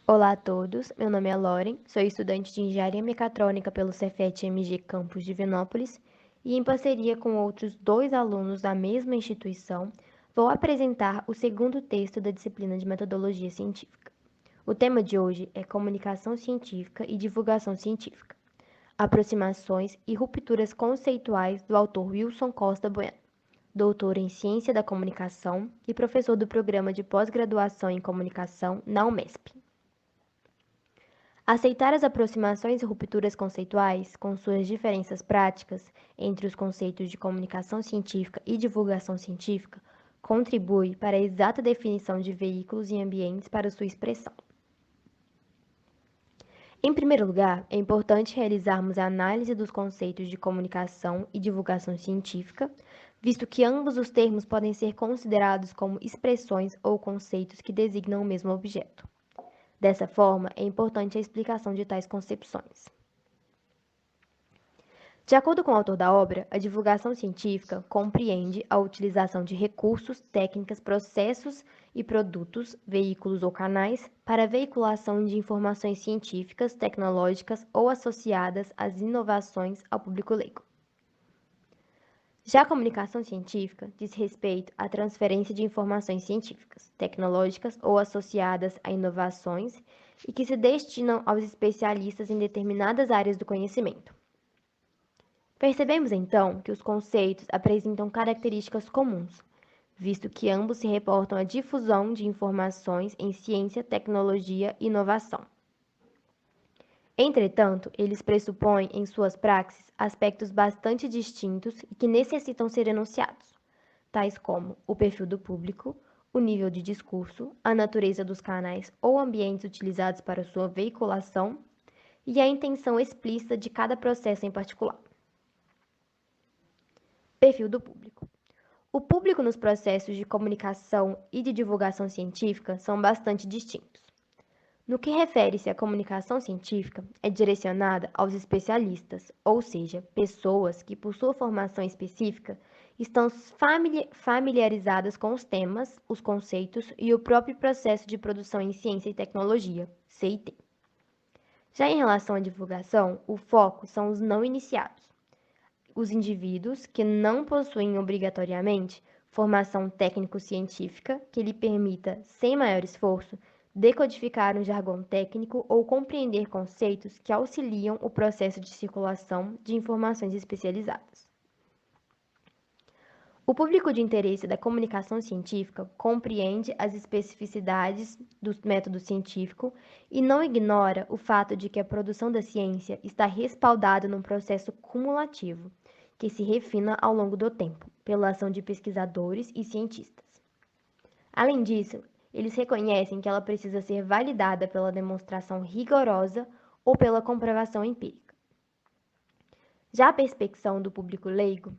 Olá a todos, meu nome é Loren, sou estudante de Engenharia Mecatrônica pelo Cefet-MG Campus Divinópolis e, em parceria com outros 2 alunos da mesma instituição, vou apresentar o segundo texto da disciplina de Metodologia Científica. O tema de hoje é Comunicação Científica e Divulgação Científica, aproximações e rupturas conceituais do autor Wilson Costa Bueno, doutor em Ciência da Comunicação e professor do Programa de Pós-Graduação em Comunicação na Unesp. Aceitar as aproximações e rupturas conceituais, com suas diferenças práticas entre os conceitos de comunicação científica e divulgação científica, contribui para a exata definição de veículos e ambientes para sua expressão. Em primeiro lugar, é importante realizarmos a análise dos conceitos de comunicação e divulgação científica, visto que ambos os termos podem ser considerados como expressões ou conceitos que designam o mesmo objeto. Dessa forma, é importante a explicação de tais concepções. De acordo com o autor da obra, a divulgação científica compreende a utilização de recursos, técnicas, processos e produtos, veículos ou canais para a veiculação de informações científicas, tecnológicas ou associadas às inovações ao público leigo. Já a comunicação científica diz respeito à transferência de informações científicas, tecnológicas ou associadas a inovações e que se destinam aos especialistas em determinadas áreas do conhecimento. Percebemos então que os conceitos apresentam características comuns, visto que ambos se reportam à difusão de informações em ciência, tecnologia e inovação. Entretanto, eles pressupõem em suas praxes aspectos bastante distintos e que necessitam ser enunciados, tais como o perfil do público, o nível de discurso, a natureza dos canais ou ambientes utilizados para sua veiculação e a intenção explícita de cada processo em particular. Perfil do público. O público nos processos de comunicação e de divulgação científica são bastante distintos. No que refere-se à comunicação científica, é direcionada aos especialistas, ou seja, pessoas que, por sua formação específica, estão familiarizadas com os temas, os conceitos e o próprio processo de produção em ciência e tecnologia, CIT. Já em relação à divulgação, o foco são os não iniciados, os indivíduos que não possuem obrigatoriamente formação técnico-científica que lhe permita, sem maior esforço, decodificar um jargão técnico ou compreender conceitos que auxiliam o processo de circulação de informações especializadas. O público de interesse da comunicação científica compreende as especificidades do método científico e não ignora o fato de que a produção da ciência está respaldada num processo cumulativo, que se refina ao longo do tempo, pela ação de pesquisadores e cientistas. Além disso, eles reconhecem que ela precisa ser validada pela demonstração rigorosa ou pela comprovação empírica. Já a percepção do público leigo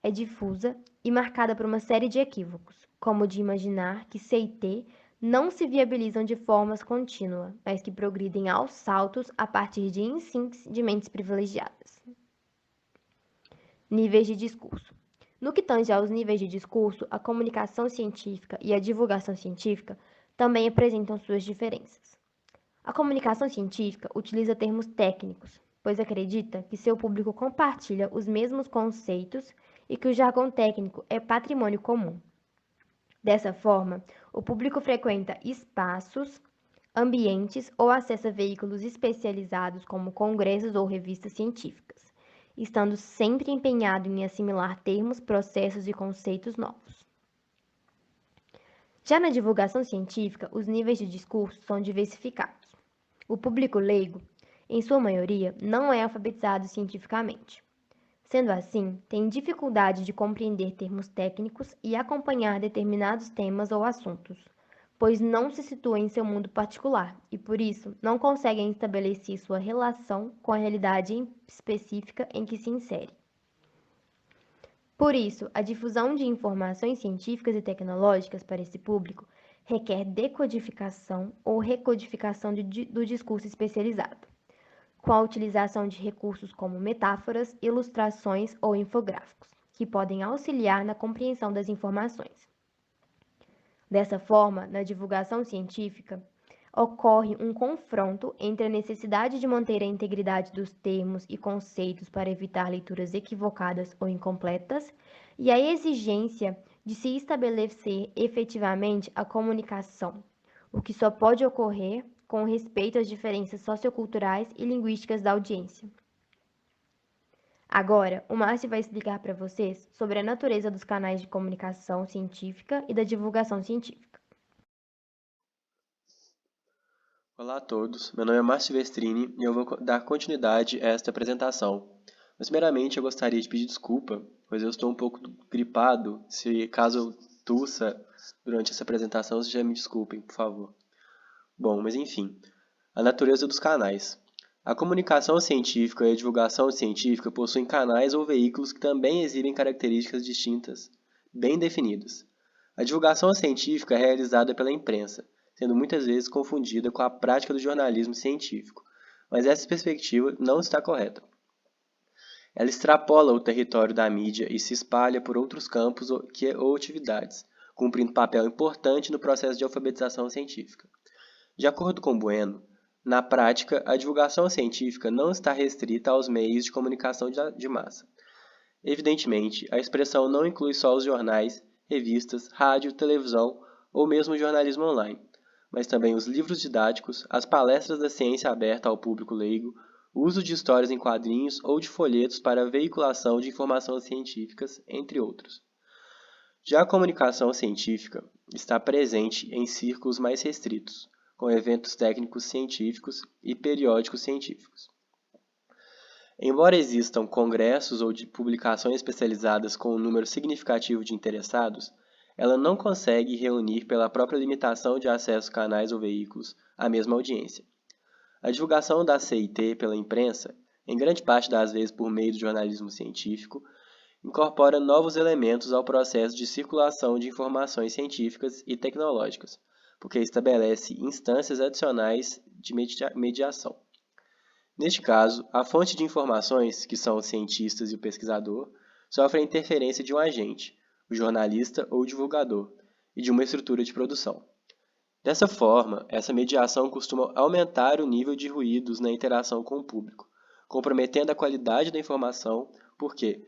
é difusa e marcada por uma série de equívocos, como o de imaginar que CIT não se viabilizam de formas contínuas, mas que progridem aos saltos a partir de instintos de mentes privilegiadas. Níveis de discurso. No que tange aos níveis de discurso, a comunicação científica e a divulgação científica também apresentam suas diferenças. A comunicação científica utiliza termos técnicos, pois acredita que seu público compartilha os mesmos conceitos e que o jargão técnico é patrimônio comum. Dessa forma, o público frequenta espaços, ambientes ou acessa veículos especializados como congressos ou revistas científicas, estando sempre empenhado em assimilar termos, processos e conceitos novos. Já na divulgação científica, os níveis de discurso são diversificados. O público leigo, em sua maioria, não é alfabetizado cientificamente. Sendo assim, tem dificuldade de compreender termos técnicos e acompanhar determinados temas ou assuntos, pois não se situa em seu mundo particular e, por isso, não conseguem estabelecer sua relação com a realidade específica em que se insere. Por isso, a difusão de informações científicas e tecnológicas para esse público requer decodificação ou recodificação do discurso especializado, com a utilização de recursos como metáforas, ilustrações ou infográficos, que podem auxiliar na compreensão das informações. Dessa forma, na divulgação científica, ocorre um confronto entre a necessidade de manter a integridade dos termos e conceitos para evitar leituras equivocadas ou incompletas e a exigência de se estabelecer efetivamente a comunicação, o que só pode ocorrer com respeito às diferenças socioculturais e linguísticas da audiência. Agora, o Márcio vai explicar para vocês sobre a natureza dos canais de comunicação científica e da divulgação científica. Olá a todos, meu nome é Márcio Silvestrini e eu vou dar continuidade a esta apresentação. Mas primeiramente eu gostaria de pedir desculpa, pois eu estou um pouco gripado. Se caso eu tussa durante essa apresentação, vocês já me desculpem, por favor. Bom, mas enfim, a natureza dos canais. A comunicação científica e a divulgação científica possuem canais ou veículos que também exibem características distintas, bem definidas. A divulgação científica é realizada pela imprensa, sendo muitas vezes confundida com a prática do jornalismo científico, mas essa perspectiva não está correta. Ela extrapola o território da mídia e se espalha por outros campos ou atividades, cumprindo papel importante no processo de alfabetização científica. De acordo com Bueno, na prática, a divulgação científica não está restrita aos meios de comunicação de massa. Evidentemente, a expressão não inclui só os jornais, revistas, rádio, televisão ou mesmo o jornalismo online, mas também os livros didáticos, as palestras da ciência aberta ao público leigo, o uso de histórias em quadrinhos ou de folhetos para a veiculação de informações científicas, entre outros. Já a comunicação científica está presente em círculos mais restritos, com eventos técnicos científicos e periódicos científicos. Embora existam congressos ou de publicações especializadas com um número significativo de interessados, ela não consegue reunir, pela própria limitação de acesso a canais ou veículos, a mesma audiência. A divulgação da CIT pela imprensa, em grande parte das vezes por meio do jornalismo científico, incorpora novos elementos ao processo de circulação de informações científicas e tecnológicas, porque estabelece instâncias adicionais de mediação. Neste caso, a fonte de informações, que são os cientistas e o pesquisador, sofre a interferência de um agente, o jornalista ou o divulgador, e de uma estrutura de produção. Dessa forma, essa mediação costuma aumentar o nível de ruídos na interação com o público, comprometendo a qualidade da informação, porque,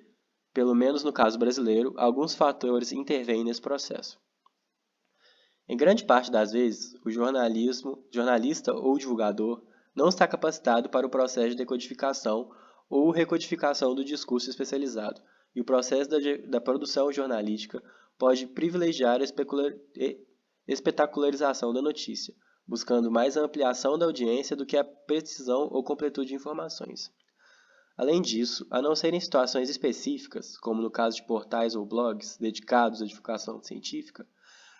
pelo menos no caso brasileiro, alguns fatores intervêm nesse processo. Em grande parte das vezes, o jornalista ou divulgador não está capacitado para o processo de decodificação ou recodificação do discurso especializado, e o processo da produção jornalística pode privilegiar a espetacularização da notícia, buscando mais a ampliação da audiência do que a precisão ou completude de informações. Além disso, a não ser em situações específicas, como no caso de portais ou blogs dedicados à divulgação científica,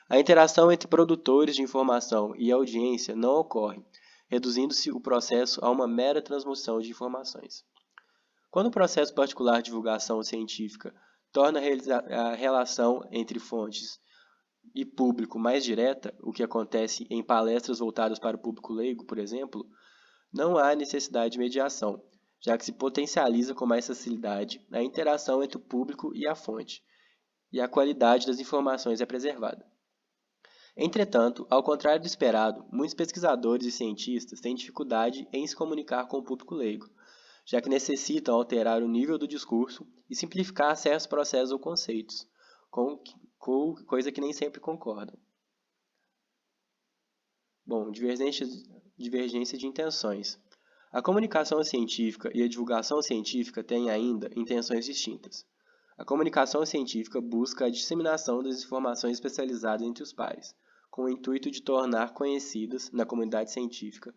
a interação entre produtores de informação e audiência não ocorre, reduzindo-se o processo a uma mera transmissão de informações. Quando o processo particular de divulgação científica torna a relação entre fontes e público mais direta, o que acontece em palestras voltadas para o público leigo, por exemplo, não há necessidade de mediação, já que se potencializa com mais facilidade a interação entre o público e a fonte, e a qualidade das informações é preservada. Entretanto, ao contrário do esperado, muitos pesquisadores e cientistas têm dificuldade em se comunicar com o público leigo, já que necessitam alterar o nível do discurso e simplificar certos processos ou conceitos, coisa que nem sempre concordam. Bom, divergência de intenções. A comunicação científica e a divulgação científica têm ainda intenções distintas. A comunicação científica busca a disseminação das informações especializadas entre os pares, com o intuito de tornar conhecidas, na comunidade científica,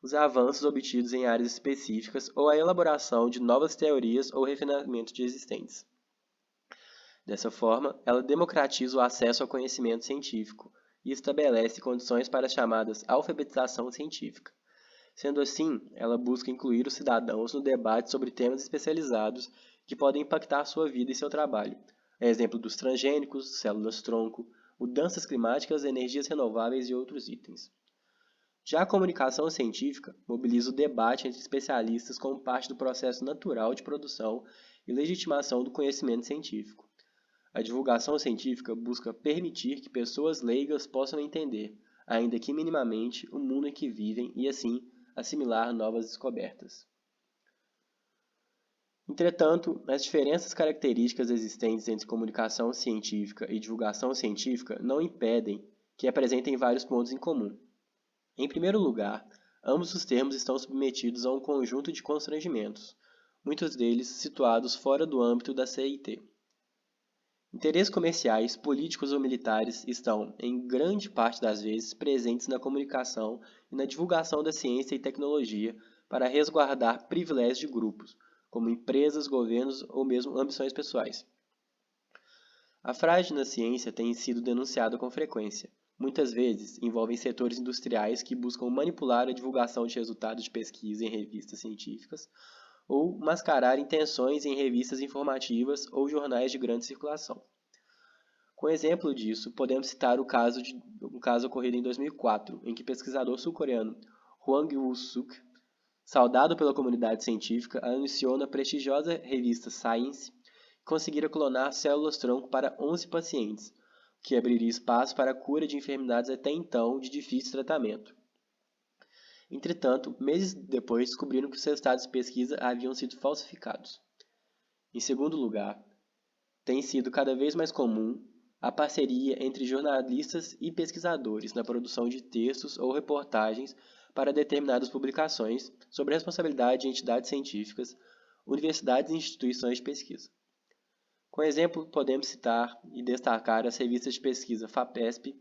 os avanços obtidos em áreas específicas ou a elaboração de novas teorias ou refinamento de existentes. Dessa forma, ela democratiza o acesso ao conhecimento científico e estabelece condições para as chamadas alfabetização científica. Sendo assim, ela busca incluir os cidadãos no debate sobre temas especializados que podem impactar sua vida e seu trabalho, a exemplo dos transgênicos, células-tronco, mudanças climáticas, energias renováveis e outros itens. Já a comunicação científica mobiliza o debate entre especialistas como parte do processo natural de produção e legitimação do conhecimento científico. A divulgação científica busca permitir que pessoas leigas possam entender, ainda que minimamente, o mundo em que vivem e, assim, assimilar novas descobertas. Entretanto, as diferentes características existentes entre comunicação científica e divulgação científica não impedem que apresentem vários pontos em comum. Em primeiro lugar, ambos os termos estão submetidos a um conjunto de constrangimentos, muitos deles situados fora do âmbito da CIT. Interesses comerciais, políticos ou militares estão, em grande parte das vezes, presentes na comunicação e na divulgação da ciência e tecnologia para resguardar privilégios de grupos, como empresas, governos ou mesmo ambições pessoais. A fraude na ciência tem sido denunciada com frequência. Muitas vezes envolvem setores industriais que buscam manipular a divulgação de resultados de pesquisa em revistas científicas ou mascarar intenções em revistas informativas ou jornais de grande circulação. Como exemplo disso, podemos citar um caso ocorrido em 2004, em que o pesquisador sul-coreano Hwang Woo-suk, saudado pela comunidade científica, anunciou na prestigiosa revista Science que conseguira clonar células-tronco para 11 pacientes, o que abriria espaço para a cura de enfermidades até então de difícil tratamento. Entretanto, meses depois descobriram que os resultados de pesquisa haviam sido falsificados. Em segundo lugar, tem sido cada vez mais comum a parceria entre jornalistas e pesquisadores na produção de textos ou reportagens para determinadas publicações sobre a responsabilidade de entidades científicas, universidades e instituições de pesquisa. Como exemplo, podemos citar e destacar as revistas de pesquisa FAPESP,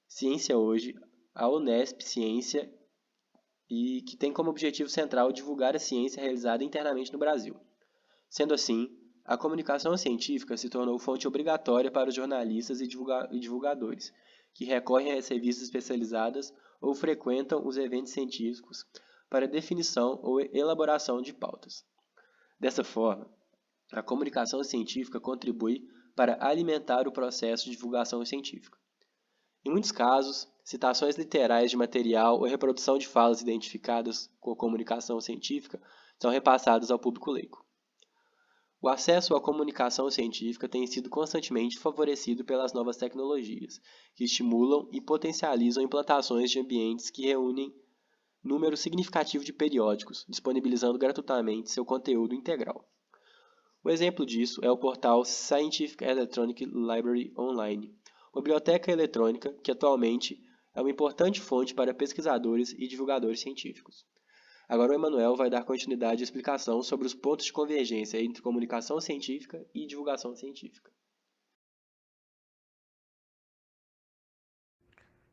Ciência Hoje, a Unesp Ciência, e que tem como objetivo central divulgar a ciência realizada internamente no Brasil. Sendo assim, a comunicação científica se tornou fonte obrigatória para os jornalistas e divulgadores, que recorrem às revistas especializadas ou frequentam os eventos científicos para definição ou elaboração de pautas. Dessa forma, a comunicação científica contribui para alimentar o processo de divulgação científica. Em muitos casos, citações literais de material ou reprodução de falas identificadas com a comunicação científica são repassadas ao público leigo. O acesso à comunicação científica tem sido constantemente favorecido pelas novas tecnologias, que estimulam e potencializam implantações de ambientes que reúnem número significativo de periódicos, disponibilizando gratuitamente seu conteúdo integral. Um exemplo disso é o portal Scientific Electronic Library Online, uma biblioteca eletrônica que atualmente é uma importante fonte para pesquisadores e divulgadores científicos. Agora o Emanuel vai dar continuidade à explicação sobre os pontos de convergência entre comunicação científica e divulgação científica.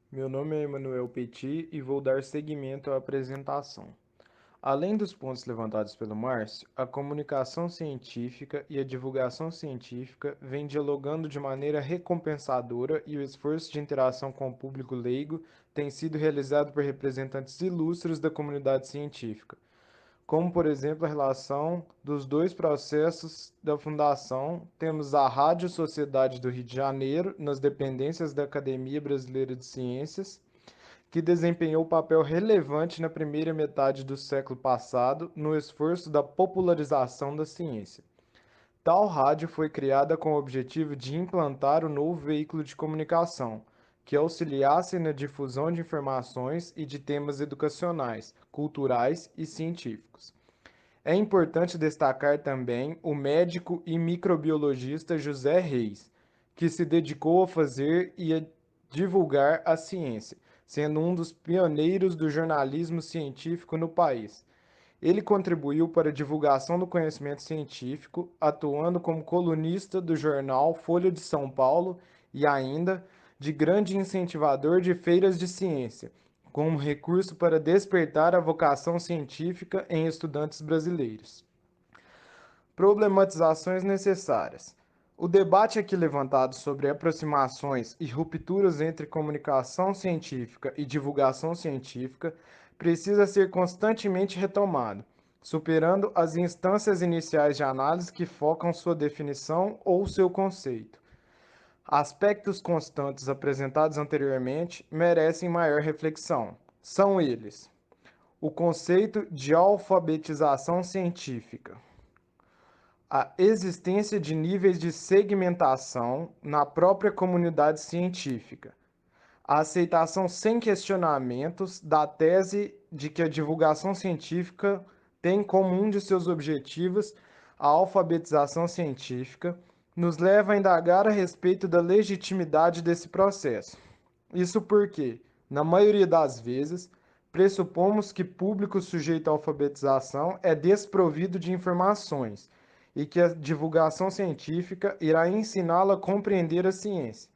Meu nome é Emanuel Petit e vou dar seguimento à apresentação. Além dos pontos levantados pelo Márcio, a comunicação científica e a divulgação científica vêm dialogando de maneira recompensadora e o esforço de interação com o público leigo tem sido realizado por representantes ilustres da comunidade científica, como, por exemplo, a relação dos dois processos da Fundação. Temos a Rádio Sociedade do Rio de Janeiro, nas dependências da Academia Brasileira de Ciências, que desempenhou papel relevante na primeira metade do século passado no esforço da popularização da ciência. Tal rádio foi criada com o objetivo de implantar o novo veículo de comunicação, que auxiliasse na difusão de informações e de temas educacionais, culturais e científicos. É importante destacar também o médico e microbiologista José Reis, que se dedicou a fazer e a divulgar a ciência, sendo um dos pioneiros do jornalismo científico no país. Ele contribuiu para a divulgação do conhecimento científico, atuando como colunista do jornal Folha de São Paulo e ainda de grande incentivador de feiras de ciência, como recurso para despertar a vocação científica em estudantes brasileiros. Problematizações necessárias. O debate aqui levantado sobre aproximações e rupturas entre comunicação científica e divulgação científica precisa ser constantemente retomado, superando as instâncias iniciais de análise que focam sua definição ou seu conceito. Aspectos constantes apresentados anteriormente merecem maior reflexão. São eles: o conceito de alfabetização científica, a existência de níveis de segmentação na própria comunidade científica, a aceitação sem questionamentos da tese de que a divulgação científica tem como um de seus objetivos a alfabetização científica, nos leva a indagar a respeito da legitimidade desse processo. Isso porque, na maioria das vezes, pressupomos que público sujeito à alfabetização é desprovido de informações e que a divulgação científica irá ensiná-lo a compreender a ciência.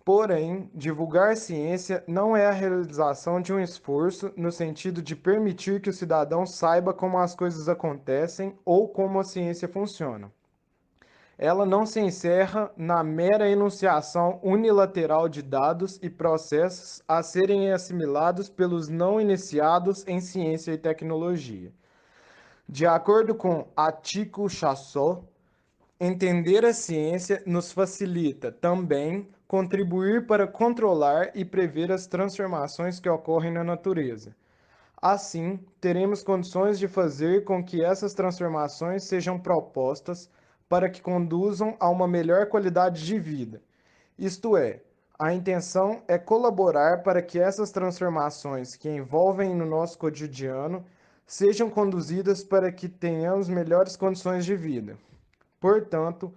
Porém, divulgar ciência não é a realização de um esforço no sentido de permitir que o cidadão saiba como as coisas acontecem ou como a ciência funciona. Ela não se encerra na mera enunciação unilateral de dados e processos a serem assimilados pelos não iniciados em ciência e tecnologia. De acordo com Atiku Chassot, entender a ciência nos facilita também contribuir para controlar e prever as transformações que ocorrem na natureza. Assim, teremos condições de fazer com que essas transformações sejam propostas para que conduzam a uma melhor qualidade de vida. Isto é, a intenção é colaborar para que essas transformações que envolvem no nosso cotidiano sejam conduzidas para que tenhamos melhores condições de vida. Portanto,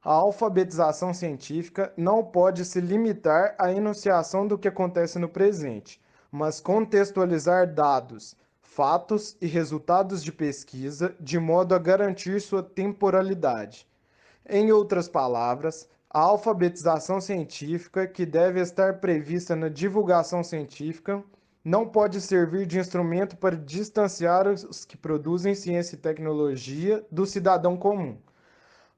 a alfabetização científica não pode se limitar à enunciação do que acontece no presente, mas contextualizar dados, fatos e resultados de pesquisa de modo a garantir sua temporalidade. Em outras palavras, a alfabetização científica, que deve estar prevista na divulgação científica, não pode servir de instrumento para distanciar os que produzem ciência e tecnologia do cidadão comum.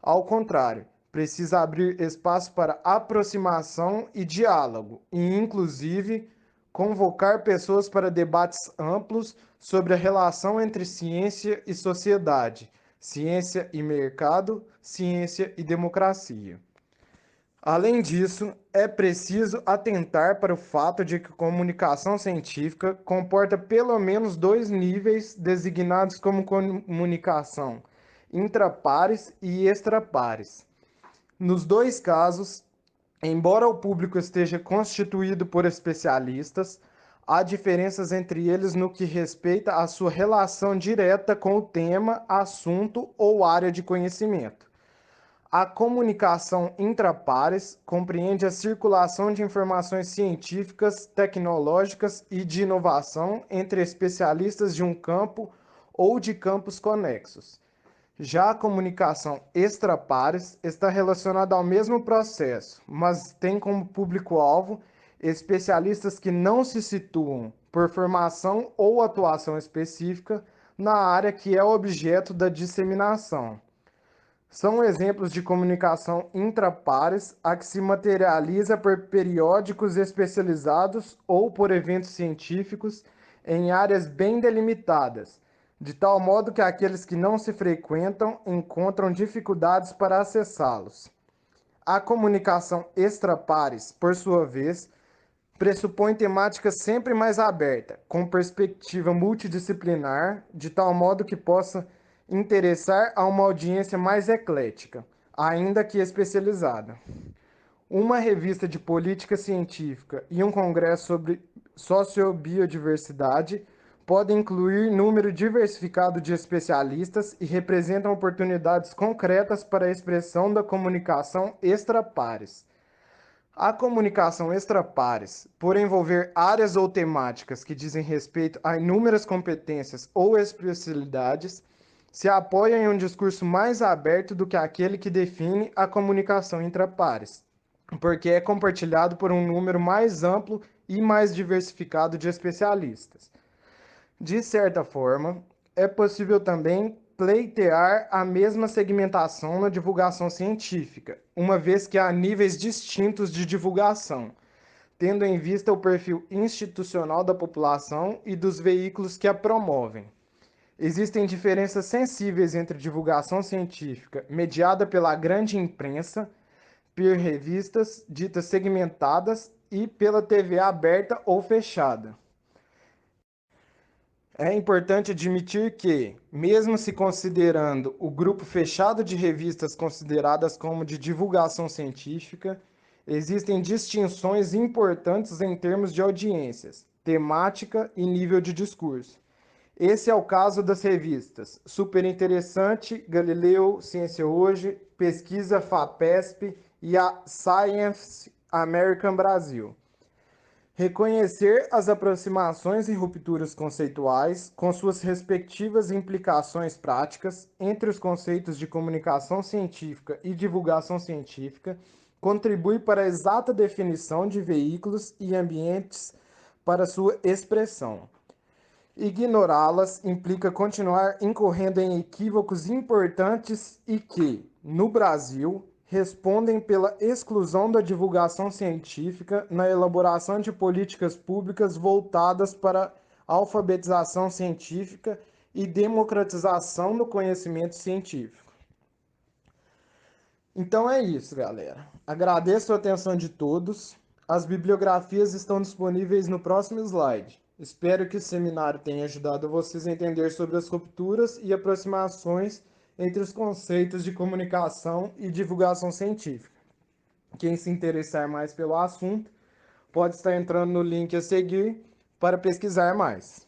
Ao contrário, precisa abrir espaço para aproximação e diálogo, e, inclusive, convocar pessoas para debates amplos sobre a relação entre ciência e sociedade, ciência e mercado, ciência e democracia. Além disso, é preciso atentar para o fato de que a comunicação científica comporta pelo menos dois níveis designados como comunicação intrapares e extrapares. Nos dois casos, embora o público esteja constituído por especialistas, há diferenças entre eles no que respeita à sua relação direta com o tema, assunto ou área de conhecimento. A comunicação intrapares compreende a circulação de informações científicas, tecnológicas e de inovação entre especialistas de um campo ou de campos conexos. Já a comunicação extrapares está relacionada ao mesmo processo, mas tem como público-alvo especialistas que não se situam por formação ou atuação específica na área que é objeto da disseminação. São exemplos de comunicação intrapares a que se materializa por periódicos especializados ou por eventos científicos em áreas bem delimitadas, de tal modo que aqueles que não se frequentam encontram dificuldades para acessá-los. A comunicação extrapares, por sua vez, pressupõe temática sempre mais aberta, com perspectiva multidisciplinar, de tal modo que possa interessar a uma audiência mais eclética, ainda que especializada. Uma revista de política científica e um congresso sobre sociobiodiversidade podem incluir número diversificado de especialistas e representam oportunidades concretas para a expressão da comunicação extrapares. A comunicação extrapares, por envolver áreas ou temáticas que dizem respeito a inúmeras competências ou especialidades, se apoia em um discurso mais aberto do que aquele que define a comunicação intrapares, porque é compartilhado por um número mais amplo e mais diversificado de especialistas. De certa forma, é possível também pleitear a mesma segmentação na divulgação científica, uma vez que há níveis distintos de divulgação, tendo em vista o perfil institucional da população e dos veículos que a promovem. Existem diferenças sensíveis entre divulgação científica mediada pela grande imprensa, por revistas ditas segmentadas e pela TV aberta ou fechada. É importante admitir que, mesmo se considerando o grupo fechado de revistas consideradas como de divulgação científica, Existem distinções importantes em termos de audiências, temática e nível de discurso. Esse é o caso das revistas Super Interessante, Galileu, Ciência Hoje, Pesquisa FAPESP e a Science American Brasil. Reconhecer as aproximações e rupturas conceituais, com suas respectivas implicações práticas, entre os conceitos de comunicação científica e divulgação científica, contribui para a exata definição de veículos e ambientes para sua expressão. Ignorá-las implica continuar incorrendo em equívocos importantes e que, no Brasil, respondem pela exclusão da divulgação científica na elaboração de políticas públicas voltadas para a alfabetização científica e democratização do conhecimento científico. Então é isso, galera. Agradeço a atenção de todos. As bibliografias estão disponíveis no próximo slide. Espero que o seminário tenha ajudado vocês a entender sobre as rupturas e aproximações entre os conceitos de comunicação e divulgação científica. Quem se interessar mais pelo assunto, pode estar entrando no link a seguir para pesquisar mais.